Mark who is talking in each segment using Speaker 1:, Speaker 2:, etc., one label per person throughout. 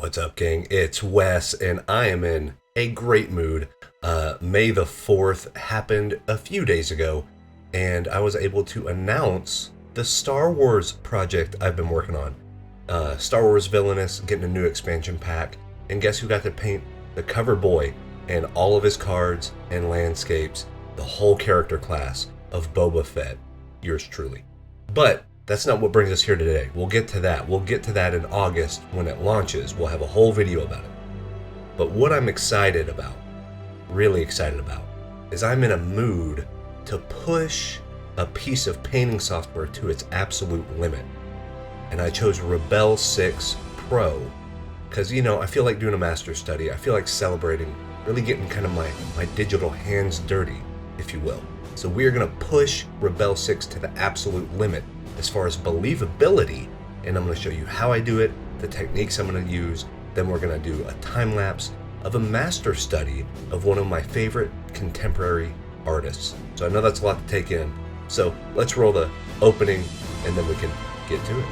Speaker 1: What's up, gang? It's Wes, and I am in a great mood. May the 4th happened a few days ago, and I was able to announce the Star Wars project I've been working on. Star Wars Villainous getting a new expansion pack, and guess who got to paint the cover boy and all of his cards and landscapes, the whole character class of Boba Fett. Yours truly. But that's not what brings us here today. We'll get to that. We'll get to that in August when it launches. We'll have a whole video about it. But what I'm excited about, really excited about, is I'm in a mood to push a piece of painting software to its absolute limit. And I chose Rebelle 6 Pro because, I feel like doing a master study. I feel like celebrating, really getting kind of my digital hands dirty, if you will. So we are going to push Rebelle 6 to the absolute limit as far as believability, and I'm going to show you how I do it, the techniques I'm going to use. Then we're going to do a time lapse of a master study of one of my favorite contemporary artists. So I know that's a lot to take in. So let's roll the opening and then we can get to it.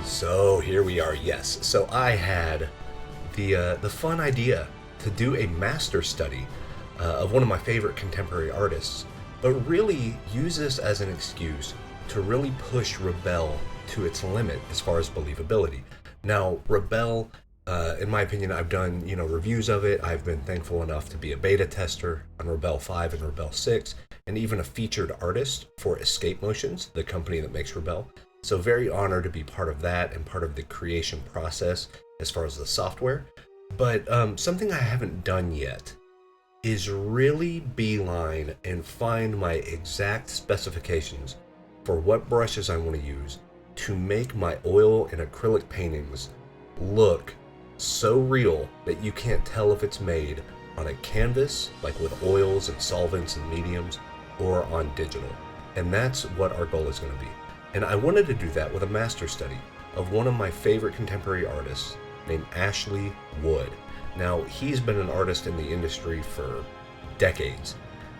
Speaker 1: So here we are, yes. So I had the fun idea to do a master study of one of my favorite contemporary artists, but really use this as an excuse to really push Rebelle to its limit as far as believability. Now, Rebelle, in my opinion, I've done reviews of it. I've been thankful enough to be a beta tester on Rebelle 5 and Rebelle 6, and even a featured artist for Escape Motions, the company that makes Rebelle. So very honored to be part of that and part of the creation process as far as the software. But something I haven't done yet is really beeline and find my exact specifications for what brushes I want to use to make my oil and acrylic paintings look so real that you can't tell if it's made on a canvas, like with oils and solvents and mediums, or on digital. And that's what our goal is going to be. And I wanted to do that with a master study of one of my favorite contemporary artists named Ashley Wood. Now, he's been an artist in the industry for decades,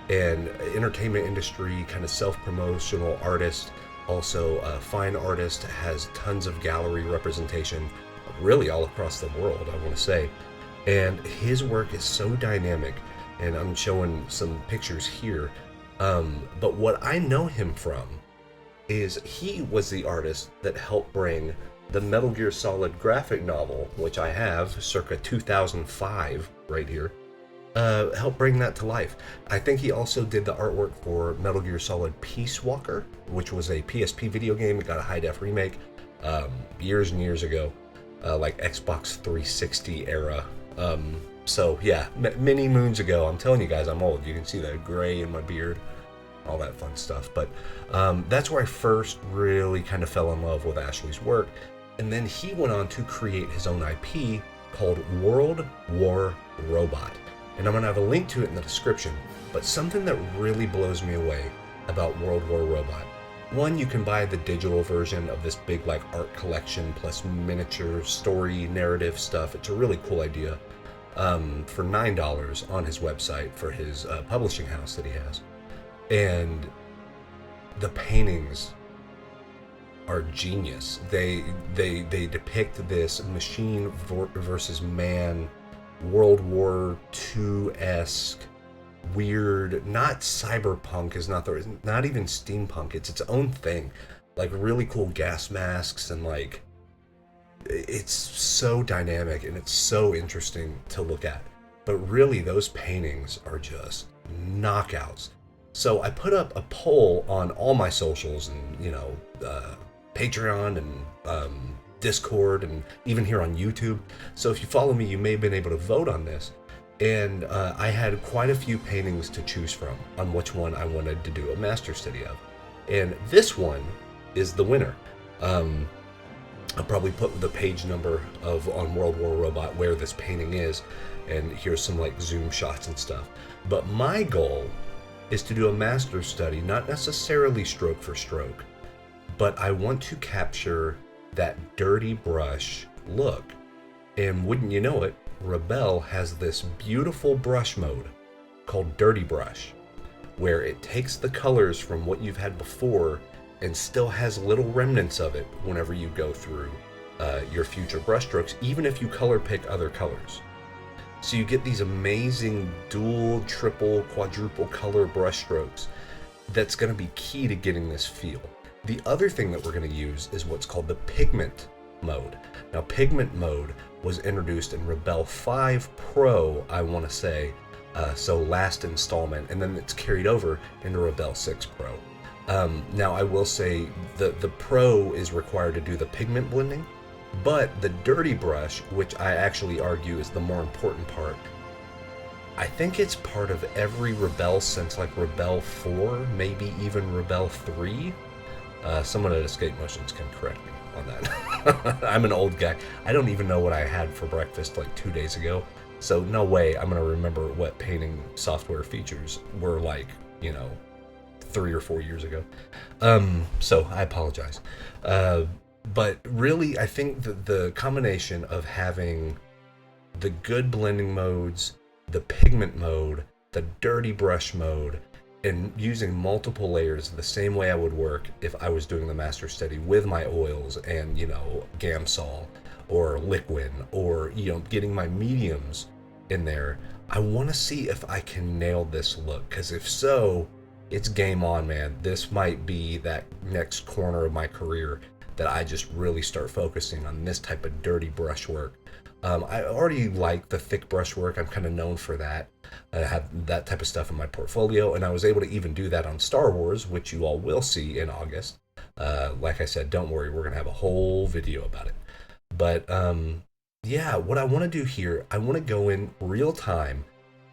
Speaker 1: and entertainment industry, kind of self-promotional artist, also a fine artist, has tons of gallery representation, really all across the world, I want to say. And his work is so dynamic, and I'm showing some pictures here. But what I know him from is he was the artist that helped bring the Metal Gear Solid graphic novel, which I have circa 2005 right here, helped bring that to life. I think he also did the artwork for Metal Gear Solid Peace Walker, which was a PSP video game. It got a high-def remake years and years ago, like Xbox 360 era. So yeah, many moons ago. I'm telling you guys, I'm old. You can see the gray in my beard, all that fun stuff. But that's where I first really kind of fell in love with Ashley's work. And then he went on to create his own IP called World War Robot. And I'm going to have a link to it in the description. But something that really blows me away about World War Robot. One, you can buy the digital version of this big art collection plus miniature story narrative stuff. It's a really cool idea for $9 on his website for his publishing house that he has. And the paintings are genius. They depict this machine versus man, World War II-esque, weird, not cyberpunk is not even steampunk, it's its own thing. Like really cool gas masks and it's so dynamic and it's so interesting to look at. But really those paintings are just knockouts. So I put up a poll on all my socials and, Patreon and Discord and even here on YouTube. So if you follow me, you may have been able to vote on this. And I had quite a few paintings to choose from on which one I wanted to do a master study of. And this one is the winner. I'll probably put the page number on World War Robot where this painting is. And here's some zoom shots and stuff. But my goal is to do a master study, not necessarily stroke for stroke, but I want to capture that dirty brush look. And wouldn't you know it, Rebelle has this beautiful brush mode called Dirty Brush, where it takes the colors from what you've had before and still has little remnants of it whenever you go through your future brushstrokes, even if you color pick other colors. So you get these amazing dual, triple, quadruple color brushstrokes that's going to be key to getting this feel. The other thing that we're going to use is what's called the Pigment mode. Now, Pigment mode was introduced in Rebelle 5 Pro, I want to say, so last installment, and then it's carried over into Rebelle 6 Pro. Now, I will say the Pro is required to do the pigment blending, but the dirty brush, which I actually argue is the more important part, I think it's part of every Rebelle since like Rebelle 4, maybe even Rebelle 3. Someone at Escape Motions can correct me on that. I'm an old guy. I don't even know what I had for breakfast like 2 days ago. So no way I'm going to remember what painting software features were like, 3 or 4 years ago. So I apologize. But really, I think that the combination of having the good blending modes, the pigment mode, the dirty brush mode, and using multiple layers the same way I would work if I was doing the master study with my oils and, Gamsol or Liquid or, getting my mediums in there. I want to see if I can nail this look, because if so, it's game on, man. This might be that next corner of my career that I just really start focusing on this type of dirty brush work. I already like the thick brush work. I'm kind of known for that. I have that type of stuff in my portfolio, and I was able to even do that on Star Wars, which you all will see in August. Like I said, don't worry, we're going to have a whole video about it. But yeah, what I want to do here, I want to go in real time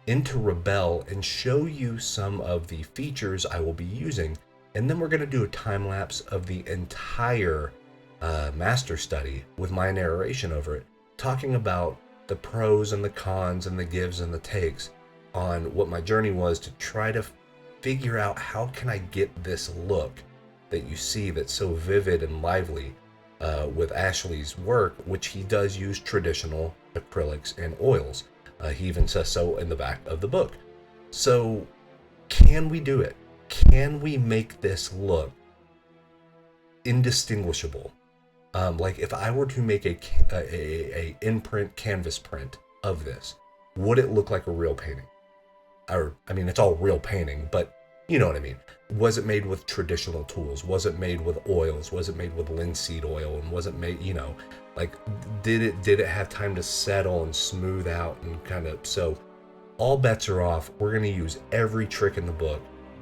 Speaker 1: into Rebelle and show you some of the features I will be using. And then we're going to do a time lapse of the entire master study with my narration over it, talking about the pros and the cons and the gives and the takes on what my journey was to try to figure out how can I get this look that you see that's so vivid and lively with Ashley's work, which he does use traditional acrylics and oils. He even says so in the back of the book. So can we do it? Can we make this look indistinguishable? Like if I were to make a imprint canvas print of this, would it look like a real painting? Or, I mean, it's all real painting, but you know what I mean. Was it made with traditional tools? Was it made with oils? Was it made with linseed oil? And was it made, like, did it have time to settle and smooth out and kind of, so all bets are off. We're going to use every trick in the book,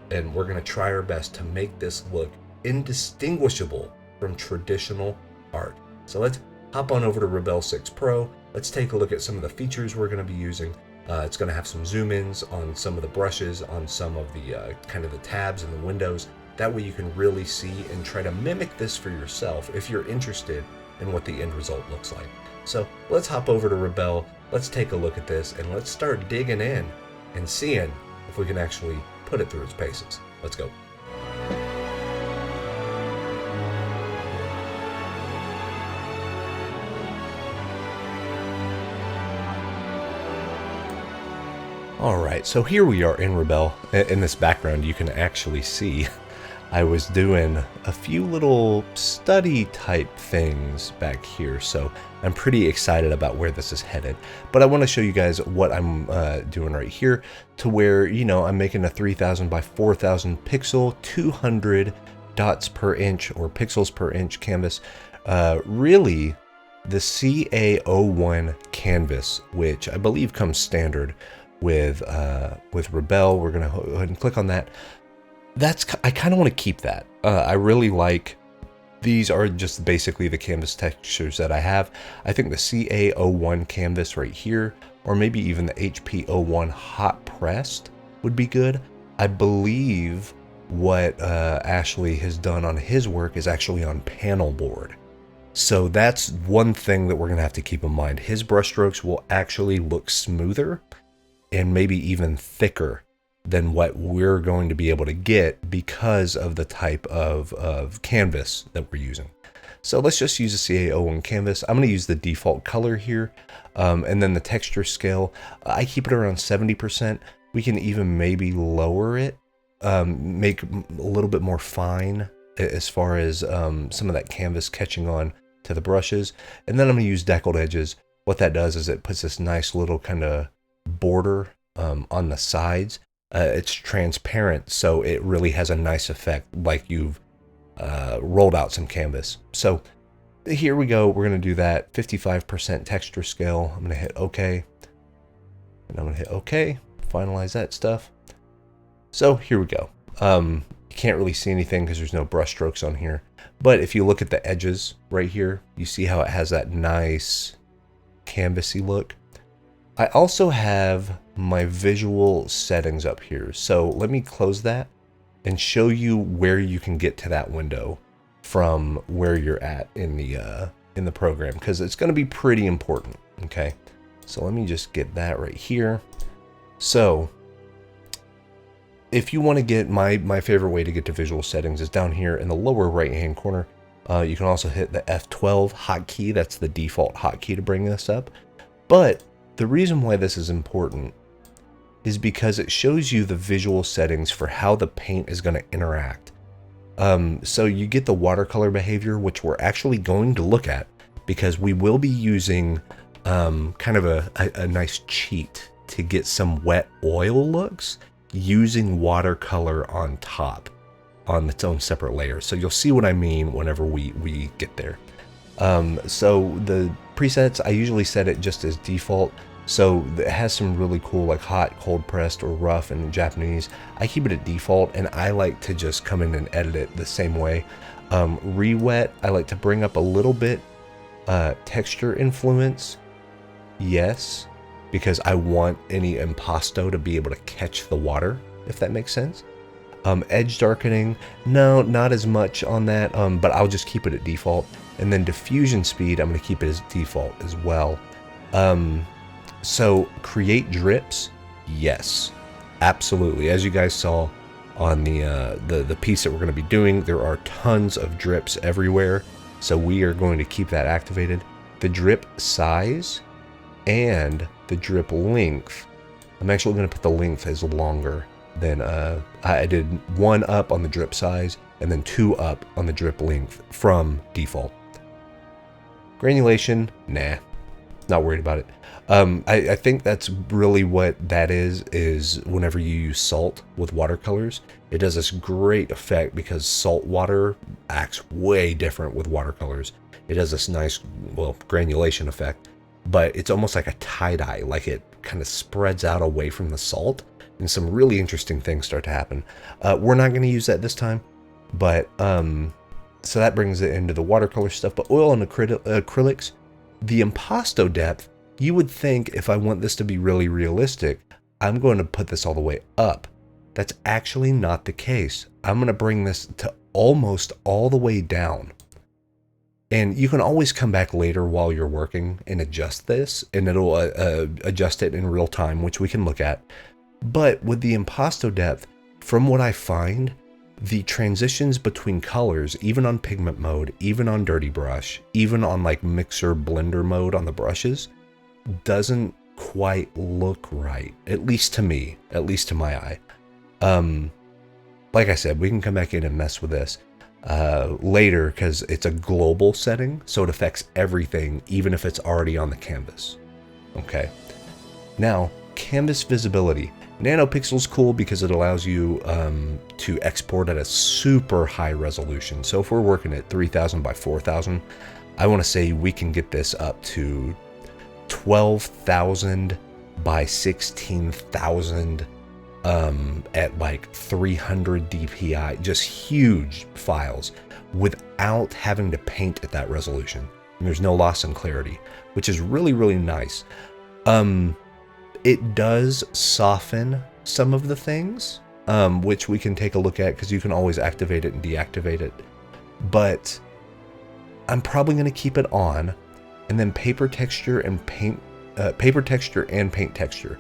Speaker 1: and we're going to try our best to make this look indistinguishable from traditional art. So let's hop on over to Rebelle 6 Pro. Let's take a look at some of the features we're going to be using. It's going to have some zoom ins on some of the brushes, on some of the kind of the tabs and the windows. That way you can really see and try to mimic this for yourself if you're interested in what the end result looks like. So let's hop over to Rebelle. Let's take a look at this and let's start digging in and seeing if we can actually put it through its paces. Let's go. Alright, so here we are in Rebelle. In this background you can actually see I was doing a few little study type things back here, so I'm pretty excited about where this is headed. But I want to show you guys what I'm doing right here, to where, I'm making a 3000 by 4000 pixel, 200 dots per inch or pixels per inch canvas. Really, the CA01 canvas, which I believe comes standard with Rebelle. We're gonna go ahead and click on that. I kind of want to keep that. I really like, these are just basically the canvas textures that I have. I think the CA01 canvas right here, or maybe even the HP01 hot pressed would be good. I believe what Ashley has done on his work is actually on panel board. So that's one thing that we're gonna have to keep in mind. His brushstrokes will actually look smoother and maybe even thicker than what we're going to be able to get because of the type of canvas that we're using. So let's just use the CA01 canvas. I'm going to use the default color here, and then the texture scale, I keep it around 70%. We can even maybe lower it, make a little bit more fine as far as some of that canvas catching on to the brushes. And then I'm going to use deckled edges. What that does is it puts this nice little kind of border on the sides. It's transparent, so it really has a nice effect, like you've rolled out some canvas. So here we go. We're going to do that 55% texture scale. I'm going to hit OK. And I'm going to hit OK. Finalize that stuff. So here we go. You can't really see anything because there's no brush strokes on here. But if you look at the edges right here, you see how it has that nice canvasy look. I also have my visual settings up here. So let me close that and show you where you can get to that window from where you're at in the program, because it's going to be pretty important. Okay, so let me just get that right here. So if you want to get my favorite way to get to visual settings is down here in the lower right hand corner. You can also hit the F12 hotkey. That's the default hotkey to bring this up. But the reason why this is important is because it shows you the visual settings for how the paint is going to interact. So you get the watercolor behavior, which we're actually going to look at, because we will be using kind of a nice cheat to get some wet oil looks using watercolor on top on its own separate layer. So you'll see what I mean whenever we get there. So the presets, I usually set it just as default. So it has some really cool like hot, cold pressed, or rough in Japanese. I keep it at default, and I like to just come in and edit it the same way. Re-wet, I like to bring up a little bit texture influence. Yes, because I want any impasto to be able to catch the water, if that makes sense. Edge darkening, no, not as much on that, but I'll just keep it at default. And then diffusion speed, I'm going to keep it as default as well. So create drips, yes, absolutely. As you guys saw on the piece that we're going to be doing, there are tons of drips everywhere. So we are going to keep that activated. The drip size and the drip length, I'm actually going to put the length as longer than I did 1 up on the drip size and then 2 up on the drip length from default. Granulation, nah, not worried about it. I think that's really what that is whenever you use salt with watercolors, it does this great effect because salt water acts way different with watercolors. It has this nice, well, granulation effect, but it's almost like a tie-dye, like it kind of spreads out away from the salt, and some really interesting things start to happen. We're not going to use that this time, but so that brings it into the watercolor stuff. But oil and acrylics, the impasto depth, you would think if I want this to be really realistic, I'm going to put this all the way up. That's actually not the case. I'm going to bring this to almost all the way down. And you can always come back later while you're working and adjust this, and it'll adjust it in real time, which we can look at. But with the impasto depth, from what I find, the transitions between colors, even on pigment mode, even on dirty brush, even on like mixer blender mode on the brushes, doesn't quite look right, at least to me, at least to my eye. Like I said, we can come back in and mess with this later because it's a global setting, so it affects everything, even if it's already on the canvas. Okay, now canvas visibility. Nanopixel's cool because it allows you to export at a super high resolution. So if we're working at 3000 by 4000, I want to say we can get this up to 12,000 by 16,000 at like 300 DPI, just huge files without having to paint at that resolution. And there's no loss in clarity, which is really, really nice. It does soften some of the things, which we can take a look at because you can always activate it and deactivate it. But I'm probably going to keep it on, and then paper texture and paint texture.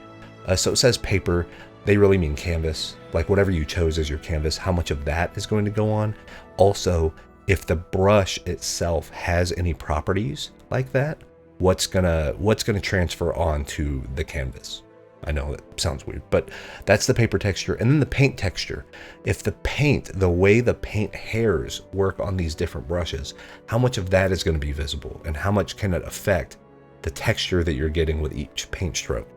Speaker 1: So it says paper, they really mean canvas, like whatever you chose as your canvas, how much of that is going to go on. Also, if the brush itself has any properties like that, what's gonna transfer onto the canvas. I know that sounds weird, but that's the paper texture. And then the paint texture. If the way the paint hairs work on these different brushes, how much of that is going to be visible and how much can it affect the texture that you're getting with each paint stroke.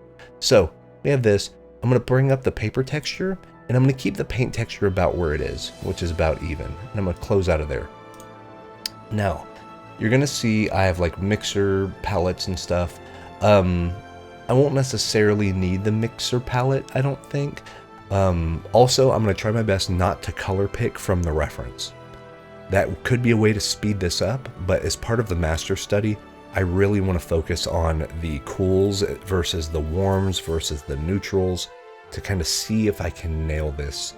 Speaker 1: So we have this. I'm going to bring up the paper texture and I'm going to keep the paint texture about where it is, which is about even. And I'm going to close out of there. Now, you're going to see I have like mixer palettes and stuff. I won't necessarily need the mixer palette, I don't think. Also, I'm going to try my best not to color pick from the reference. That could be a way to speed this up, but as part of the master study, I really want to focus on the cools versus the warms versus the neutrals to kind of see if I can nail this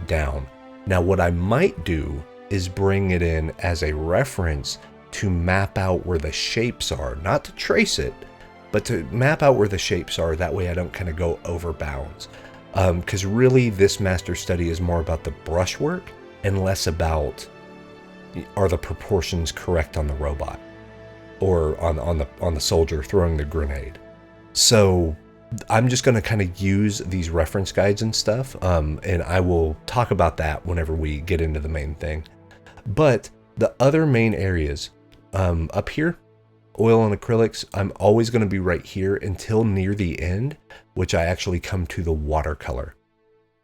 Speaker 1: down. Now, what I might do is bring it in as a reference to map out where the shapes are, not to trace it, but to map out where the shapes are. That way I don't kind of go over bounds. Because really this master study is more about the brushwork and less about are the proportions correct on the robot or on the soldier throwing the grenade. So I'm just going to kind of use these reference guides and stuff, and I will talk about that whenever we get into the main thing. But the other main areas up here, oil and acrylics, I'm always going to be right here until near the end, which I actually come to the watercolor.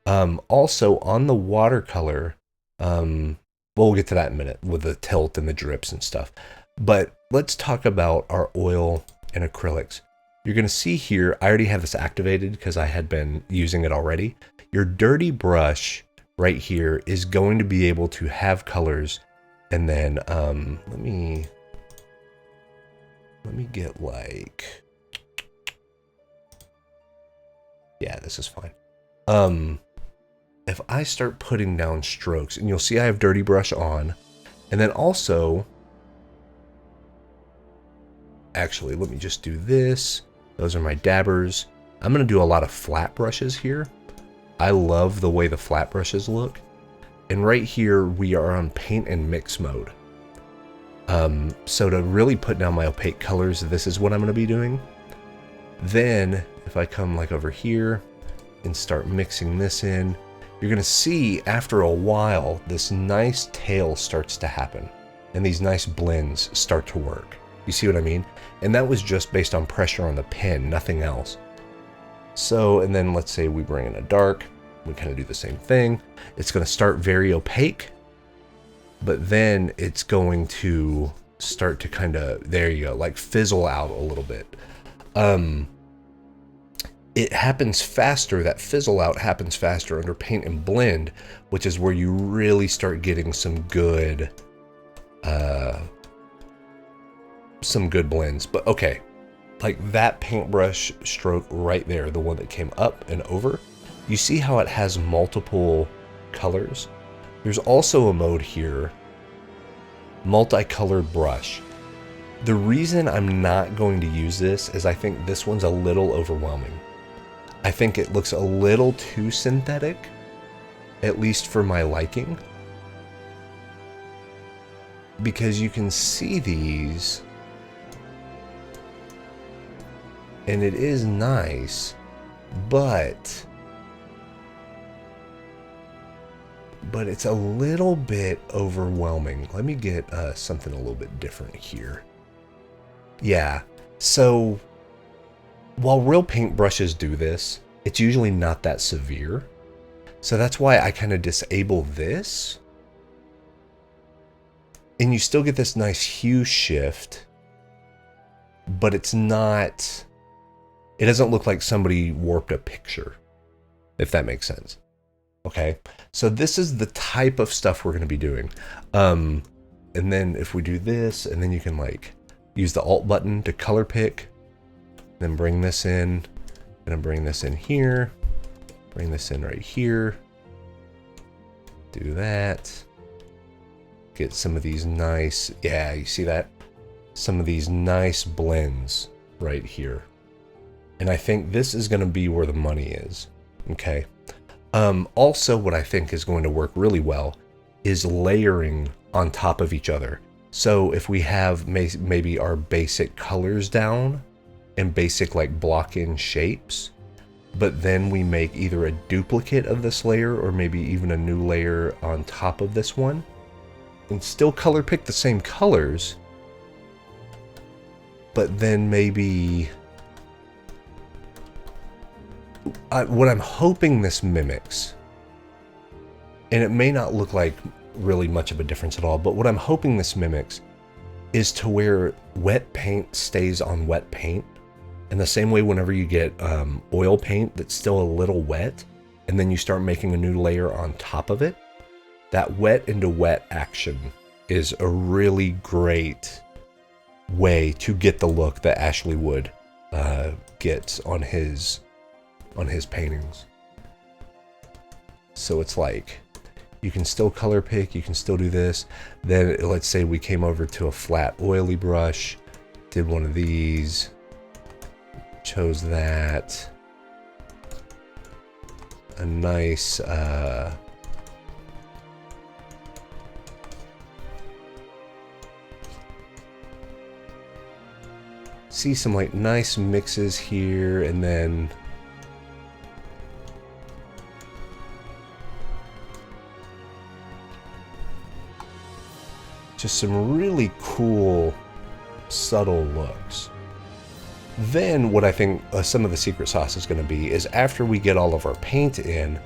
Speaker 1: Also on the watercolor, well, we'll get to that in a minute with the tilt and the drips and stuff. But let's talk about our oil and acrylics. You're going to see here, I already have this activated because I had been using it already. Your dirty brush right here is going to be able to have colors. And then let me get like, yeah, this is fine. If I start putting down strokes, and you'll see I have dirty brush on, and then also, actually, let me just do this. Those are my dabbers. I'm going to do a lot of flat brushes here. I love the way the flat brushes look. And right here, we are on paint and mix mode. So to really put down my opaque colors, this is what I'm going to be doing. Then if I come like over here and start mixing this in, you're going to see after a while, this nice tail starts to happen and these nice blends start to work. You see what I mean? And that was just based on pressure on the pen, nothing else. So, and then let's say we bring in a dark, we kind of do the same thing. It's going to start very opaque, but then it's going to start to kind of, there you go, like fizzle out a little bit. It happens faster, that fizzle out happens faster under paint and blend, which is where you really start getting some good blends. But okay, like that paintbrush stroke right there, the one that came up and over, you see how it has multiple colors? There's also a mode here, multicolored brush. The reason I'm not going to use this is I think this one's a little overwhelming. I think it looks a little too synthetic, at least for my liking. Because you can see these, and it is nice, but it's a little bit overwhelming. Let me get something a little bit different here. Yeah, so while real paintbrushes do this, it's usually not that severe. So that's why I kind of disable this. And you still get this nice hue shift, but it's not, it doesn't look like somebody warped a picture, if that makes sense. Okay, so this is the type of stuff we're going to be doing. And then if we do this, and then you can like use the Alt button to color pick, then bring this in, and bring this in here, bring this in right here, do that, get some of these nice, yeah, you see that? Some of these nice blends right here. And I think this is going to be where the money is, okay? Also, what I think is going to work really well is layering on top of each other. So if we have maybe our basic colors down and basic like block-in shapes, but then we make either a duplicate of this layer or maybe even a new layer on top of this one, and still color pick the same colors, but then maybe what I'm hoping this mimics, and it may not look like really much of a difference at all, but what I'm hoping this mimics is to where wet paint stays on wet paint. In the same way, whenever you get oil paint that's still a little wet, and then you start making a new layer on top of it, that wet into wet action is a really great way to get the look that Ashley Wood gets on his paintings. So it's like, you can still color pick, you can still do this. Then let's say we came over to a flat oily brush, did one of these, chose that, a nice see some like nice mixes here, and then just some really cool subtle looks. Then what I think some of the secret sauce is going to be is after we get all of our paint in,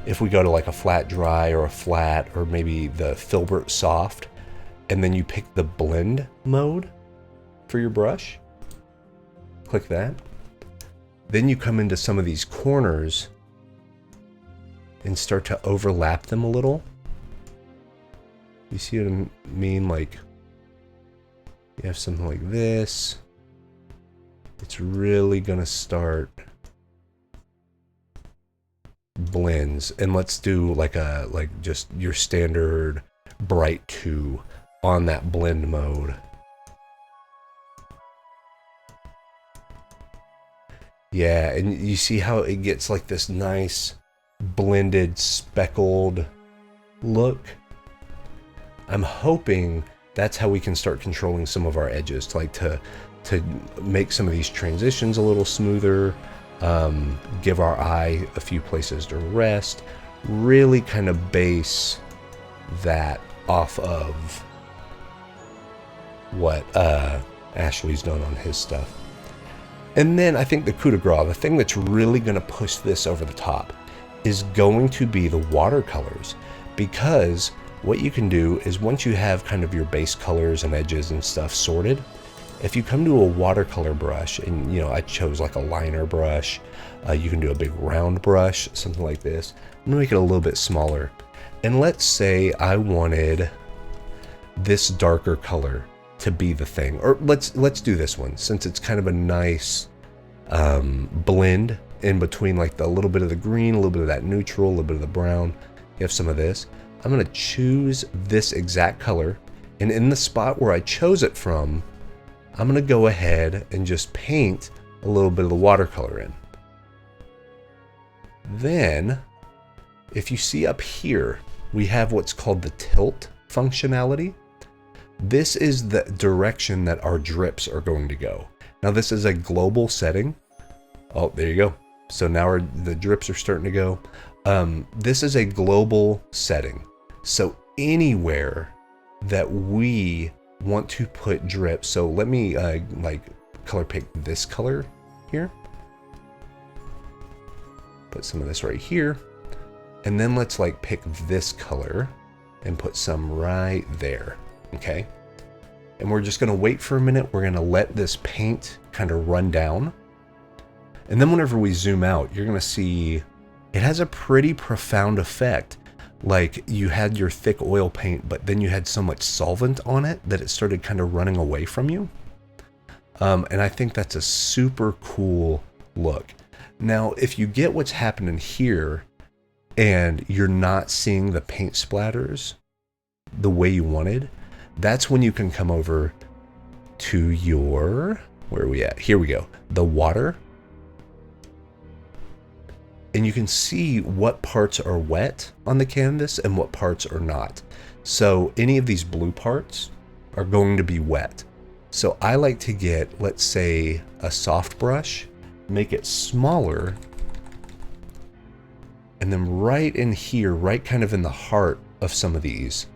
Speaker 1: if we go to like a flat dry or a flat or maybe the filbert soft, and then you pick the blend mode for your brush, click that. Then you come into some of these corners and start to overlap them a little. You see what I mean? Like you have something like this. It's really gonna start blends, and let's do like just your standard bright 2 on that blend mode. Yeah, and you see how it gets like this nice blended speckled look. I'm hoping that's how we can start controlling some of our edges, to make some of these transitions a little smoother, give our eye a few places to rest, really kind of base that off of what Ashley's done on his stuff. And then I think the coup de grace, the thing that's really going to push this over the top, is going to be the watercolors, because what you can do is once you have kind of your base colors and edges and stuff sorted, if you come to a watercolor brush, and you know, I chose like a liner brush, you can do a big round brush, something like this. I'm gonna make it a little bit smaller. And let's say I wanted this darker color to be the thing, or let's do this one, since it's kind of a nice blend in between, like a little bit of the green, a little bit of that neutral, a little bit of the brown. You have some of this. I'm gonna choose this exact color, and in the spot where I chose it from, I'm gonna go ahead and just paint a little bit of the watercolor in. Then, if you see up here, we have what's called the tilt functionality. This is the direction that our drips are going to go. Now this is a global setting. Oh, there you go. So now the drips are starting to go. This is a global setting. So anywhere that we want to put drips, so let me like color pick this color here. Put some of this right here. And then let's like pick this color and put some right there. Okay. And we're just going to wait for a minute. We're going to let this paint kind of run down. And then whenever we zoom out, you're going to see it has a pretty profound effect. Like you had your thick oil paint, but then you had so much solvent on it that it started kind of running away from you. And I think that's a super cool look. Now, if you get what's happening here and you're not seeing the paint splatters the way you wanted, that's when you can come over to your, where are we at? Here we go. The water. And you can see what parts are wet on the canvas and what parts are not. So any of these blue parts are going to be wet. So I like to get, let's say, a soft brush, make it smaller, And then right in here, right kind of in the heart of some of these,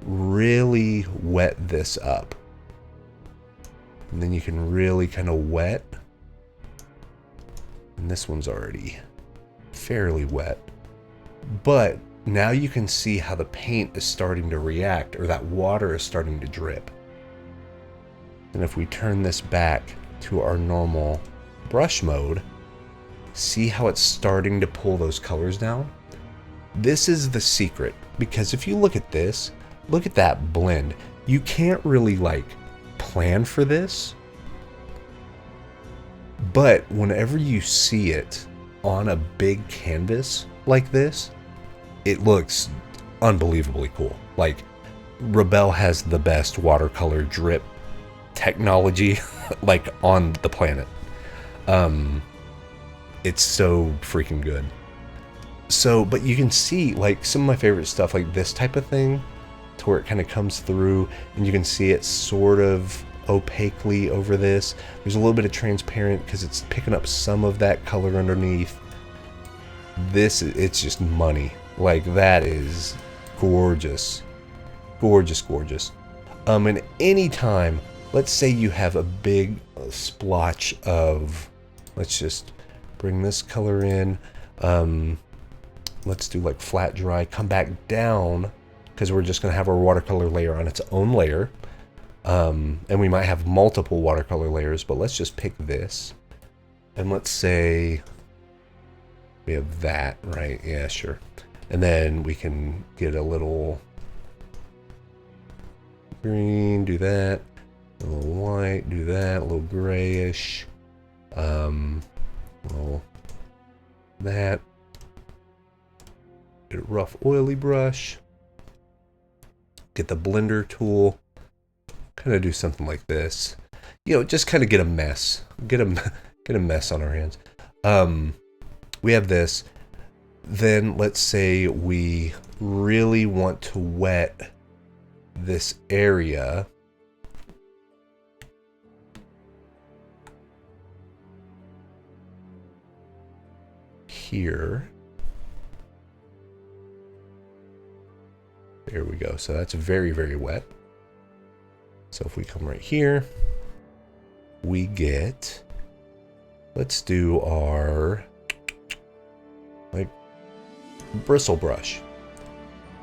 Speaker 1: really wet this up. And then you can really kind of wet. And this one's already fairly wet. But now you can see how the paint is starting to react, or that water is starting to drip. And if we turn this back to our normal brush mode, see how it's starting to pull those colors down? This is the secret, because if you look at this, look at that blend. You can't really like plan for this, but whenever you see it on a big canvas like this, it looks unbelievably cool. Like, Rebelle has the best watercolor drip technology like on the planet. It's so freaking good. So, but you can see like some of my favorite stuff, like this type of thing, to where it kind of comes through and you can see it sort of opaquely over this. There's a little bit of transparent because it's picking up some of that color underneath. This, it's just money. Like, that is gorgeous. Gorgeous, gorgeous. And any time, let's say you have a big splotch of, let's just bring this color in. Let's do like flat dry, come back down, because we're just going to have our watercolor layer on its own layer. And we might have multiple watercolor layers, but let's just pick this. And let's say we have that, right? Yeah, sure. And then we can get a little green, do that. A little white, do that. A little grayish. A little that. Get a rough oily brush. Get the blender tool. Kind of do something like this. You know, just kind of get a mess. Get a mess on our hands. We have this. Then let's say we really want to wet this area. Here. There we go. So that's very, very wet. So if we come right here, we get, let's do our like bristle brush.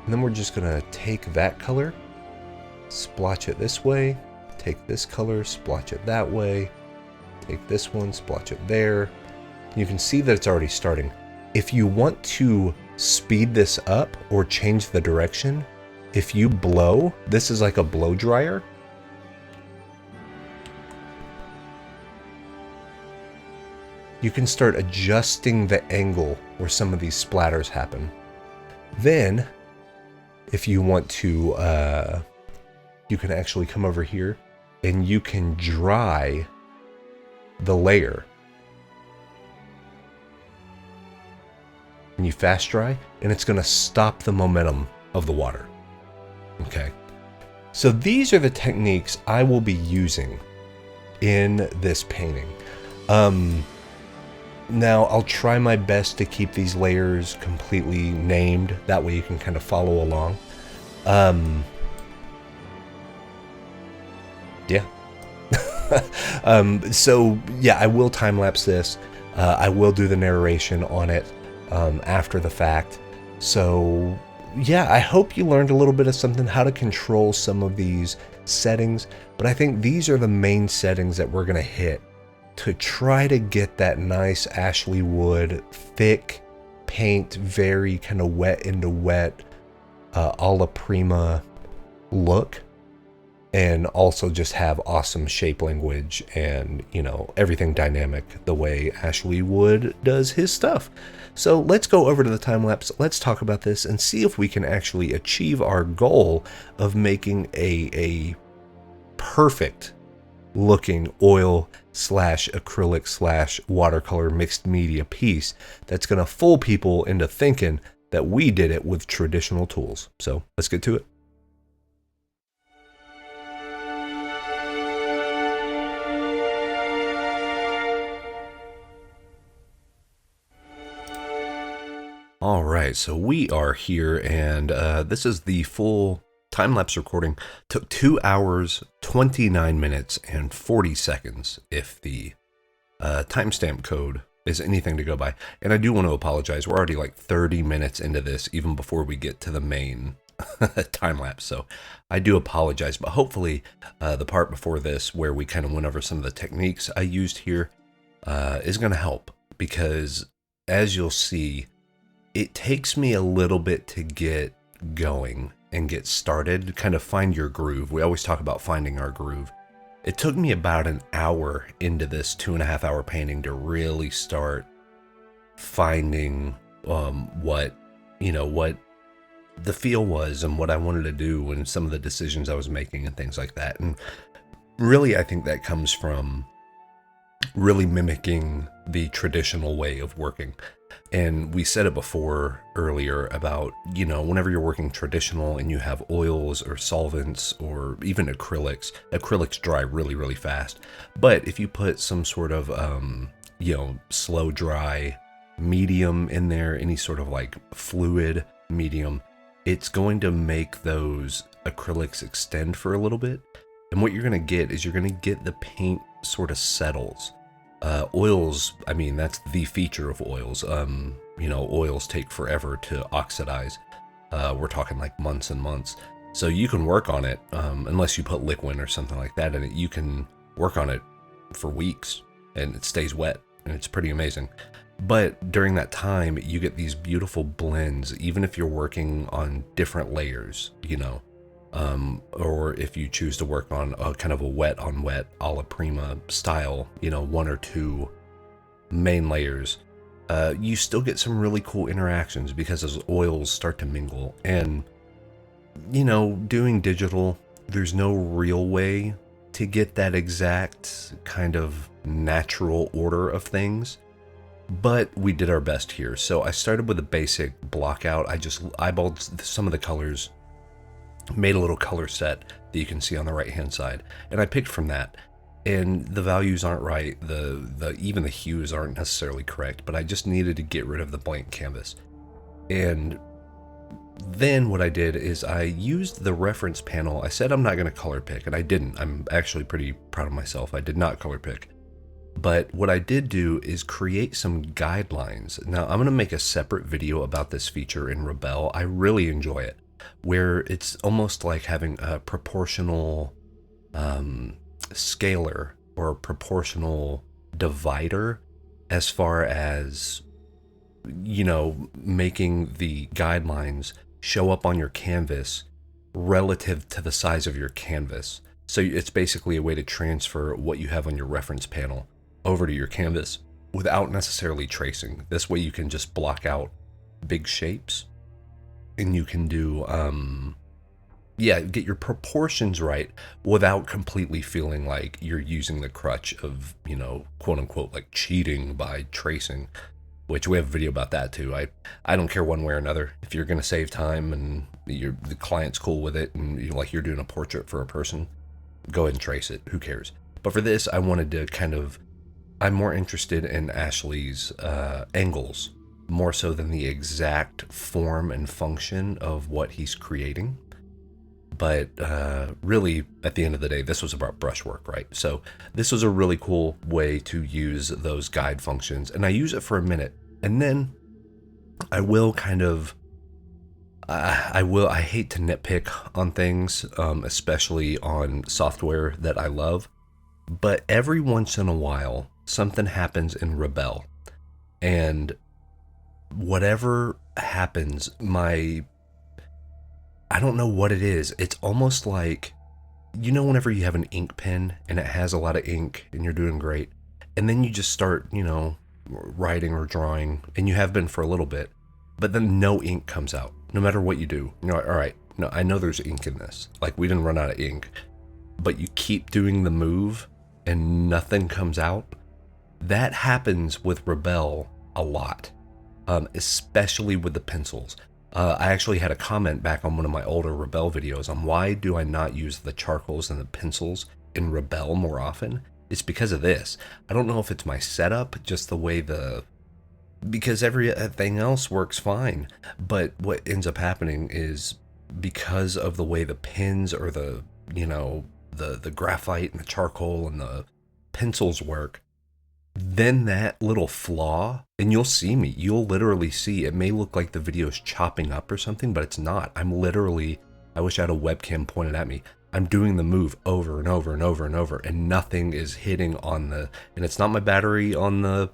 Speaker 1: And then we're just gonna take that color, splotch it this way, take this color, splotch it that way, take this one, splotch it there. You can see that it's already starting. If you want to speed this up or change the direction, if you blow, this is like a blow dryer. You can start adjusting the angle where some of these splatters happen. Then, if you want to, you can actually come over here and you can dry the layer. And you fast dry, and it's going to stop the momentum of the water. Okay. So these are the techniques I will be using in this painting. Now I'll try my best to keep these layers completely named. That way you can kind of follow along. Yeah. So yeah, I will time lapse this. I will do the narration on it after the fact. So yeah, I hope you learned a little bit of something, how to control some of these settings. But I think these are the main settings that we're going to hit to try to get that nice Ashley wood, thick paint, very kind of wet into wet, alla prima look. And also just have awesome shape language and, you know, everything dynamic the way Ashley Wood does his stuff. So let's go over to the time lapse. Let's talk about this and see if we can actually achieve our goal of making a perfect looking oil slash acrylic slash watercolor mixed media piece that's going to fool people into thinking that we did it with traditional tools. So let's get to it. All right, so we are here, and this is the full time-lapse recording. Took 2 hours, 29 minutes, and 40 seconds, if the timestamp code is anything to go by. And I do want to apologize. We're already like 30 minutes into this, even before we get to the main time-lapse. So I do apologize, but hopefully the part before this, where we kind of went over some of the techniques I used here, is going to help. Because as you'll see, it takes me a little bit to get going and get started, kind of find your groove. We always talk about finding our groove. It took me about an hour into this 2.5 hour painting to really start finding what the feel was and what I wanted to do and some of the decisions I was making and things like that. And really, I think that comes from really mimicking the traditional way of working. And we said it before earlier about, whenever you're working traditional and you have oils or solvents or even acrylics dry really, really fast. But if you put some sort of, slow dry medium in there, any sort of like fluid medium, it's going to make those acrylics extend for a little bit. And what you're going to get is you're going to get the paint sort of settles. Oils, I mean, that's the feature of oils. Oils take forever to oxidize. We're talking like months and months. So you can work on it, unless you put liquid or something like that in it. You can work on it for weeks and it stays wet, and it's pretty amazing. But during that time, you get these beautiful blends, even if you're working on different layers, or if you choose to work on a kind of a wet on wet a la prima style, 1 or 2 main layers, you still get some really cool interactions because those oils start to mingle. And, doing digital, there's no real way to get that exact kind of natural order of things. But we did our best here. So I started with a basic block out. I just eyeballed some of the colors, made a little color set that you can see on the right hand side, and I picked from that. And the values aren't right, even the hues aren't necessarily correct, but I just needed to get rid of the blank canvas. And then what I did is I used the reference panel. I said I'm not going to color pick, and I didn't. I'm actually pretty proud of myself. I did not color pick. But what I did do is create some guidelines. Now I'm going to make a separate video about this feature in Rebelle. I really enjoy it, where it's almost like having a proportional scaler or proportional divider as far as, making the guidelines show up on your canvas relative to the size of your canvas. So it's basically a way to transfer what you have on your reference panel over to your canvas without necessarily tracing. This way you can just block out big shapes, and you can do, get your proportions right without completely feeling like you're using the crutch of, quote unquote, like cheating by tracing, which we have a video about that too. I don't care one way or another. If you're going to save time and the client's cool with it, and you're doing a portrait for a person, go ahead and trace it. Who cares? But for this, I wanted to I'm more interested in Ashley's angles, more so than the exact form and function of what he's creating. But really, at the end of the day, this was about brushwork, right? So this was a really cool way to use those guide functions. And I use it for a minute. And then I will I hate to nitpick on things, especially on software that I love. But every once in a while, something happens in Rebelle. And whatever happens, I don't know what it is. It's almost like, whenever you have an ink pen and it has a lot of ink and you're doing great, and then you just start, writing or drawing, and you have been for a little bit, but then no ink comes out, no matter what you do. You're like, all right, no, I know there's ink in this. Like, we didn't run out of ink, but you keep doing the move and nothing comes out. That happens with Rebelle a lot, especially with the pencils. I actually had a comment back on one of my older Rebelle videos on why do I not use the charcoals and the pencils in Rebelle more often. It's because of this. I don't know if it's my setup, just the way the because everything else works fine. But what ends up happening is, because of the way the pins or the, the graphite and the charcoal and the pencils work, then that little flaw, and you'll literally see, it may look like the video's chopping up or something, but it's not. I wish I had a webcam pointed at me. I'm doing the move over and over and over and over, and nothing is hitting on and it's not my battery on the,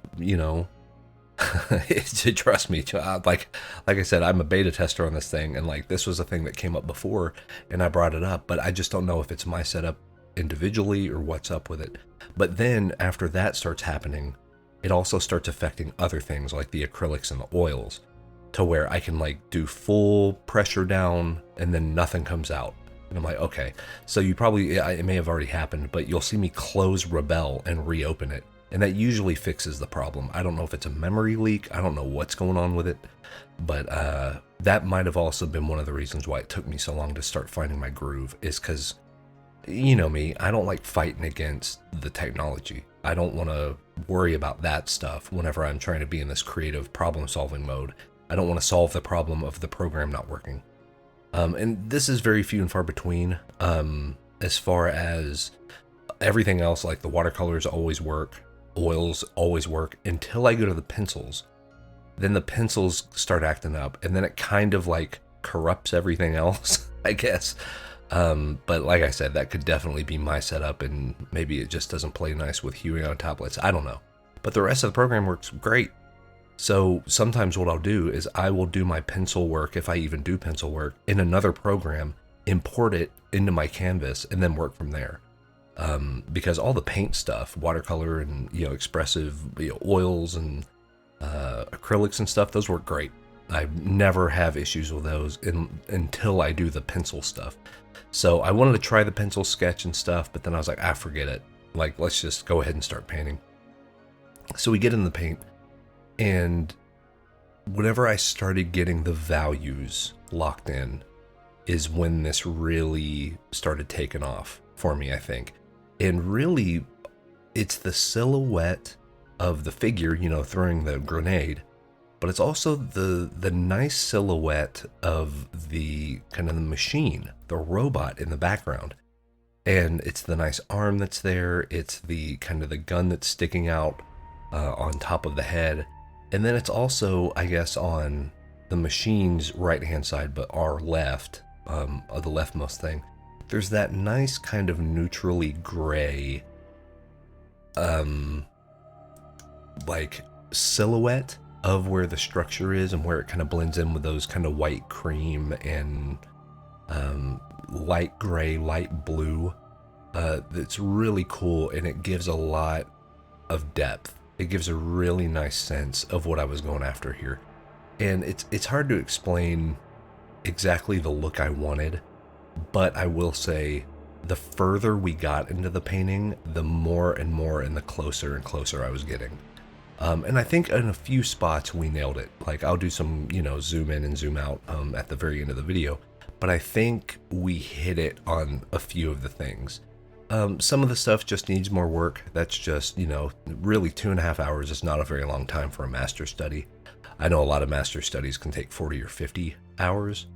Speaker 1: trust me, like I said, I'm a beta tester on this thing, and like, this was a thing that came up before and I brought it up, but I just don't know if it's my setup individually or what's up with it. But then after that starts happening, it also starts affecting other things like the acrylics and the oils, to where I can like do full pressure down and then nothing comes out. And I'm like, okay, so it may have already happened, but you'll see me close Rebelle and reopen it. And that usually fixes the problem. I don't know if it's a memory leak. I don't know what's going on with it. But that might have also been one of the reasons why it took me so long to start finding my groove, is because, you know me, I don't like fighting against the technology. I don't want to worry about that stuff whenever I'm trying to be in this creative problem-solving mode. I don't want to solve the problem of the program not working. And this is very few and far between. As far as everything else, like the watercolors always work, oils always work, until I go to the pencils. Then the pencils start acting up, and then it kind of like corrupts everything else, I guess. But like I said, that could definitely be my setup, and maybe it just doesn't play nice with huing on tablets. I don't know. But the rest of the program works great. So sometimes what I'll do is I will do my pencil work, if I even do pencil work, in another program, import it into my canvas, and then work from there. Because all the paint stuff, watercolor and, expressive oils and acrylics and stuff, those work great. I never have issues with those until I do the pencil stuff. So I wanted to try the pencil sketch and stuff, but then I was like, forget it. Like, let's just go ahead and start painting. So we get in the paint, and whenever I started getting the values locked in is when this really started taking off for me, I think. And really, it's the silhouette of the figure, throwing the grenade, but it's also the nice silhouette of the kind of the machine, the robot in the background. And it's the nice arm that's there. It's the kind of the gun that's sticking out on top of the head. And then it's also, I guess, on the machine's right-hand side, but our left, of the leftmost thing, there's that nice kind of neutrally gray, like silhouette of where the structure is and where it kind of blends in with those kind of white cream and light gray, light blue. That's really cool, and it gives a lot of depth. It gives a really nice sense of what I was going after here. And it's hard to explain exactly the look I wanted, but I will say the further we got into the painting, the more and more and the closer and closer I was getting. And I think in a few spots we nailed it. Like, I'll do some, zoom in and zoom out at the very end of the video, but I think we hit it on a few of the things. Some of the stuff just needs more work. That's just, really 2.5 hours is not a very long time for a master study. I know a lot of master studies can take 40 or 50 hours,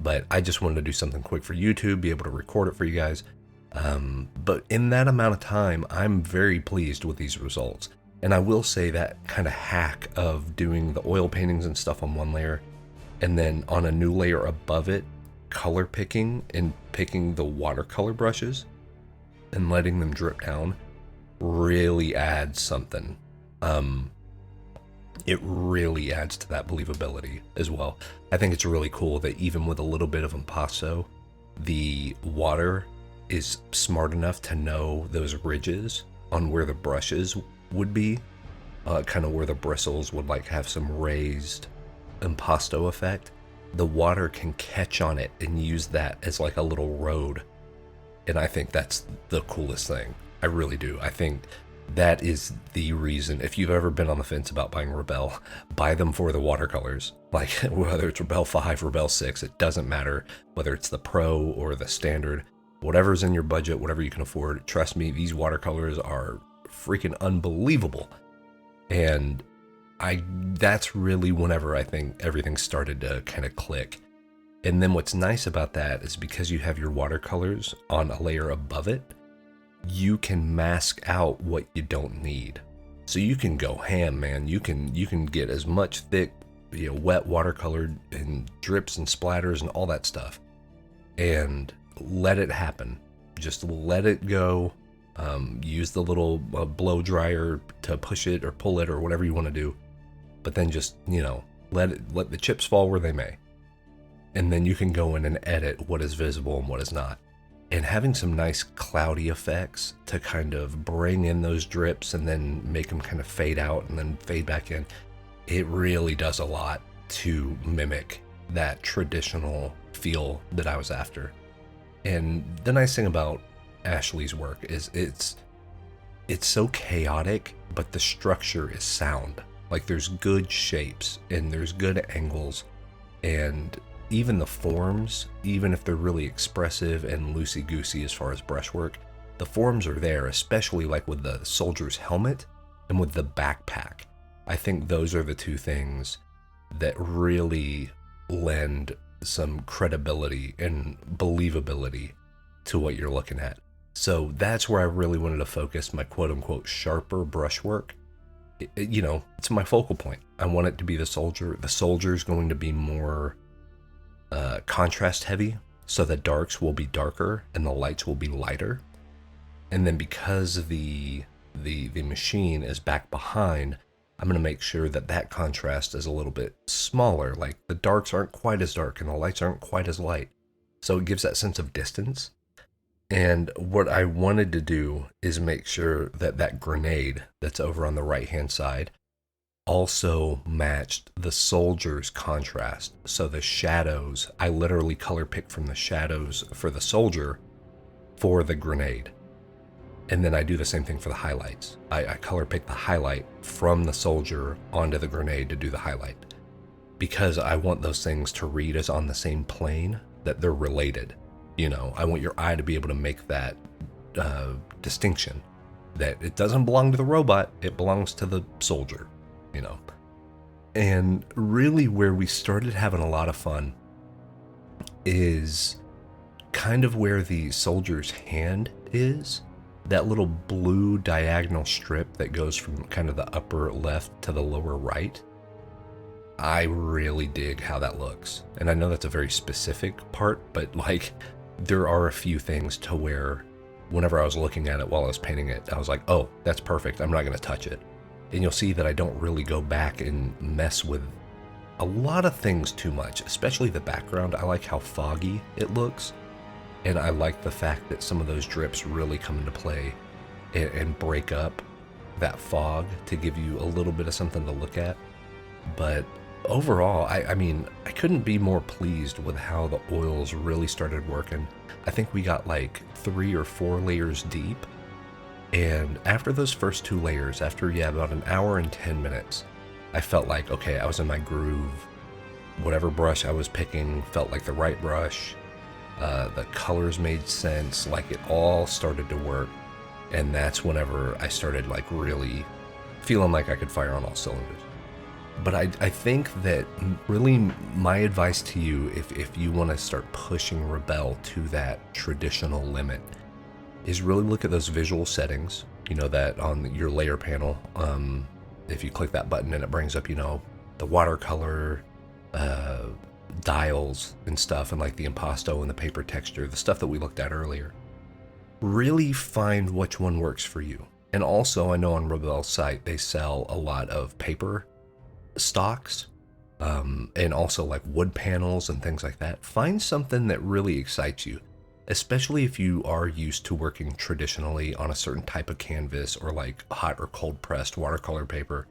Speaker 1: but I just wanted to do something quick for YouTube, be able to record it for you guys. But in that amount of time, I'm very pleased with these results. And I will say that kind of hack of doing the oil paintings and stuff on one layer, and then on a new layer above it, color picking and picking the watercolor brushes and letting them drip down, really adds something. It really adds to that believability as well. I think it's really cool that even with a little bit of impasto, the water is smart enough to know those ridges on where the brushes would be, kind of where the bristles would like have some raised impasto effect. The water can catch on it and use that as like a little road. And I think that's the coolest thing. I really do. I think that is the reason, if you've ever been on the fence about buying Rebelle, buy them for the watercolors. Like, whether it's Rebelle 5, Rebelle 6, it doesn't matter. Whether it's the Pro or the Standard, whatever's in your budget, whatever you can afford, trust me, these watercolors are freaking unbelievable. And that's really whenever I think everything started to kind of click. And then what's nice about that is because you have your watercolors on a layer above it, you can mask out what you don't need. So you can go ham, man. You can get as much thick, wet watercolor and drips and splatters and all that stuff, and let it happen. Just let it go. Use the little blow dryer to push it or pull it or whatever you want to do. But then just, let the chips fall where they may. And then you can go in and edit what is visible and what is not. And having some nice cloudy effects to kind of bring in those drips and then make them kind of fade out and then fade back in, it really does a lot to mimic that traditional feel that I was after. And the nice thing about Ashley's work is it's so chaotic, but the structure is sound. Like, there's good shapes and there's good angles, and even the forms, even if they're really expressive and loosey-goosey as far as brushwork, the forms are there, especially like with the soldier's helmet and with the backpack. I think those are the two things that really lend some credibility and believability to what you're looking at. So that's where I really wanted to focus my quote-unquote sharper brushwork. It's my focal point. I want it to be the soldier. The soldier's going to be more contrast heavy, so the darks will be darker and the lights will be lighter. And then because the machine is back behind, I'm going to make sure that contrast is a little bit smaller. Like, the darks aren't quite as dark and the lights aren't quite as light. So it gives that sense of distance. And what I wanted to do is make sure that grenade that's over on the right-hand side also matched the soldier's contrast. So the shadows, I literally color picked from the shadows for the soldier for the grenade. And then I do the same thing for the highlights. I color pick the highlight from the soldier onto the grenade to do the highlight, because I want those things to read as on the same plane, that they're related. I want your eye to be able to make that distinction, that it doesn't belong to the robot, it belongs to the soldier, And really where we started having a lot of fun is kind of where the soldier's hand is. That little blue diagonal strip that goes from kind of the upper left to the lower right. I really dig how that looks. And I know that's a very specific part, but there are a few things to where whenever I was looking at it while I was painting it, I was like, oh, that's perfect. I'm not going to touch it. And you'll see that I don't really go back and mess with a lot of things too much, especially the background. I like how foggy it looks. And I like the fact that some of those drips really come into play and break up that fog to give you a little bit of something to look at. But overall, I mean, I couldn't be more pleased with how the oils really started working. I think we got 3 or 4 layers deep. And after those first 2 layers, after about an hour and 10 minutes, I felt like, okay, I was in my groove. Whatever brush I was picking felt like the right brush. The colors made sense, it all started to work. And that's whenever I started really feeling like I could fire on all cylinders. But I think that really my advice to you, if you want to start pushing Rebelle to that traditional limit, is really look at those visual settings, that on your layer panel. If you click that button and it brings up, the watercolor, dials and stuff, and the impasto and the paper texture, the stuff that we looked at earlier. Really find which one works for you. And also, I know on Rebelle's site they sell a lot of paper stocks, and also wood panels and things like that. Find something that really excites you, especially if you are used to working traditionally on a certain type of canvas or hot or cold pressed watercolor paper.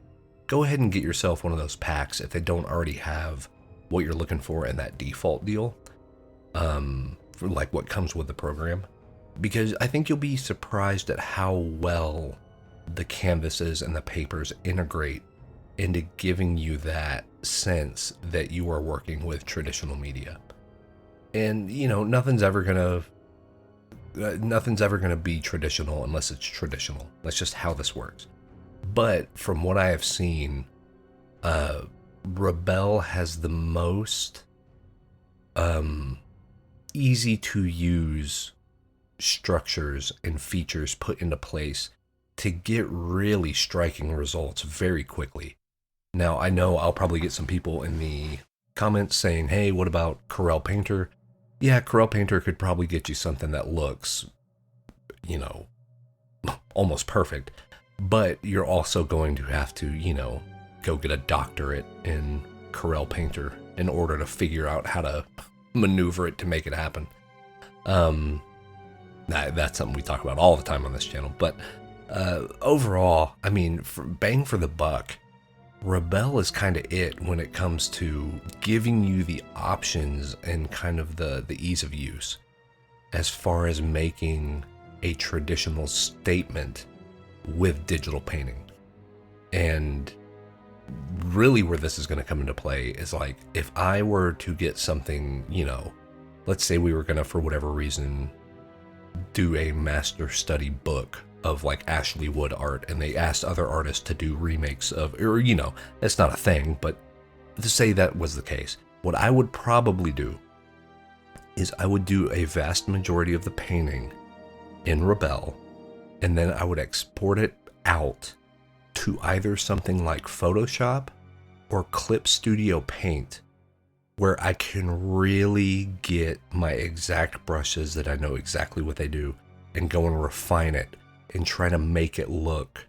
Speaker 1: Go ahead and get yourself one of those packs if they don't already have what you're looking for in that default deal, for what comes with the program, because I think you'll be surprised at how well the canvases and the papers integrate into giving you that sense that you are working with traditional media. And nothing's ever gonna be traditional unless it's traditional. That's just how this works. But from what I have seen, Rebelle has the most easy to use structures and features put into place to get really striking results very quickly. Now, I know I'll probably get some people in the comments saying, hey, what about Corel Painter? Yeah, Corel Painter could probably get you something that looks, you know, almost perfect, but you're also going to have to, you know, go get a doctorate in Corel Painter in order to figure out how to maneuver it to make it happen. That's something we talk about all the time on this channel, but overall, I mean, bang for the buck, Rebelle is kind of it when it comes to giving you the options and kind of the ease of use as far as making a traditional statement with digital painting. And really where this is going to come into play is like, if I were to get something, you know, let's say we were going to, for whatever reason, do a master study book of like Ashley Wood art, and they asked other artists to do remakes of, or, you know, it's not a thing, but to say that was the case, what I would probably do is I would do a vast majority of the painting in Rebelle, and then I would export it out to either something like Photoshop or Clip Studio Paint, where I can really get my exact brushes that I know exactly what they do and go and refine it and try to make it look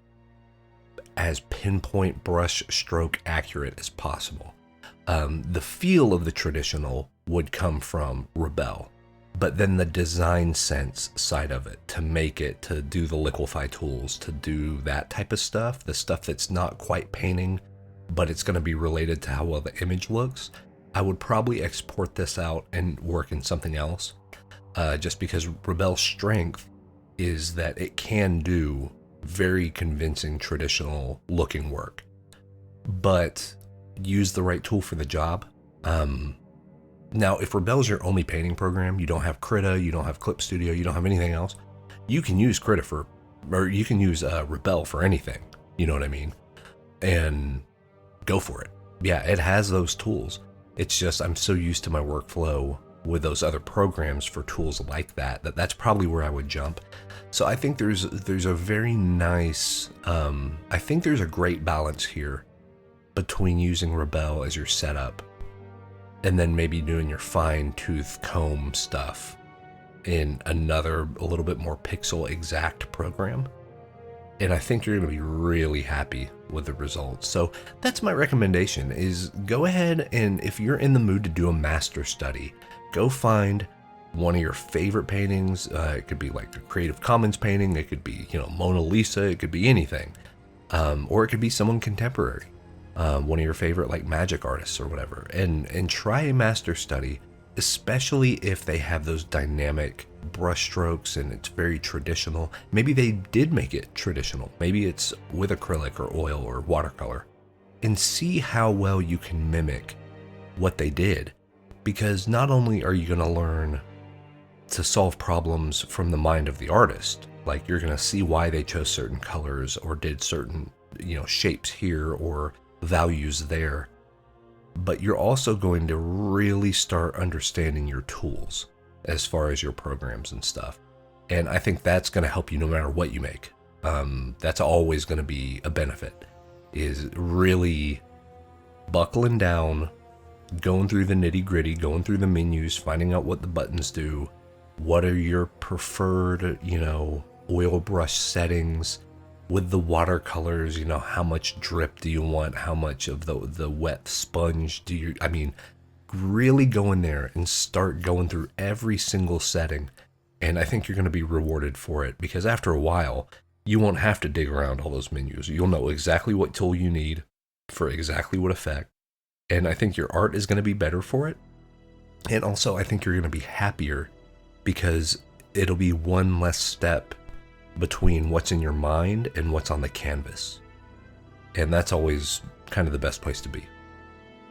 Speaker 1: as pinpoint brush stroke accurate as possible. The feel of the traditional would come from Rebelle, but then the design sense side of it, to make it, to do the liquify tools, to do that type of stuff, the stuff that's not quite painting, but it's going to be related to how well the image looks, I would probably export this out and work in something else, just because Rebelle's strength is that it can do very convincing traditional looking work, but use the right tool for the job. Now, if Rebelle's your only painting program, you don't have Krita, you don't have Clip Studio, you don't have anything else, you can use Krita or you can use Rebelle for anything, you know what I mean? And go for it. Yeah, it has those tools. It's just I'm so used to my workflow with those other programs for tools like that's probably where I would jump. So I think there's a very nice, I think there's a great balance here between using Rebelle as your setup and then maybe doing your fine-tooth comb stuff in another, a little bit more pixel exact program. And I think you're going to be really happy with the results. So that's my recommendation, is go ahead and if you're in the mood to do a master study, go find one of your favorite paintings. It could be like a Creative Commons painting. It could be, you know, Mona Lisa. It could be anything. Or it could be someone contemporary. One of your favorite like magic artists or whatever. And try a master study, especially if they have those dynamic brush strokes and it's very traditional. Maybe they did make it traditional. Maybe it's with acrylic or oil or watercolor. And see how well you can mimic what they did. Because not only are you going to learn to solve problems from the mind of the artist, like you're going to see why they chose certain colors or did certain, you know, shapes here or values there, but you're also going to really start understanding your tools as far as your programs and stuff. And I think that's going to help you no matter what you make. That's always going to be a benefit, is really buckling down, going through the nitty gritty, going through the menus, finding out what the buttons do, what are your preferred, you know, oil brush settings with the watercolors, you know, how much drip do you want, how much of the wet sponge do you, I mean, really go in there and start going through every single setting. And I think you're going to be rewarded for it, because after a while, you won't have to dig around all those menus. You'll know exactly what tool you need for exactly what effect. And I think your art is going to be better for it. And also, I think you're going to be happier because it'll be one less step between what's in your mind and what's on the canvas. And that's always kind of the best place to be.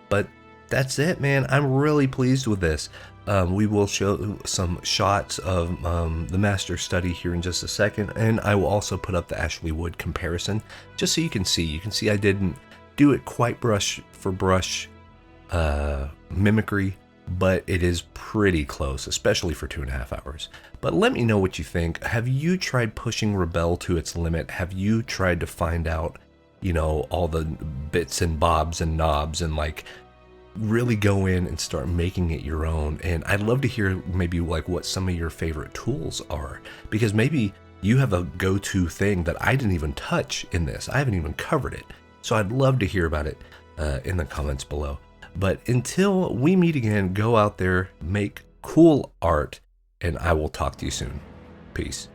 Speaker 1: But that's it, man. I'm really pleased with this. We will show some shots of the master study here in just a second, and I will also put up the Ashley Wood comparison just so you can see. You can see I didn't do it quite brush for brush mimicry, but it is pretty close, especially for 2.5 hours. But let me know what you think. Have you tried pushing Rebelle to its limit? Have you tried to find out, you know, all the bits and bobs and knobs and like really go in and start making it your own? And I'd love to hear maybe like what some of your favorite tools are, because maybe you have a go-to thing that I didn't even touch in this. I haven't even covered it. So I'd love to hear about it in the comments below. But until we meet again, go out there, make cool art, and I will talk to you soon. Peace.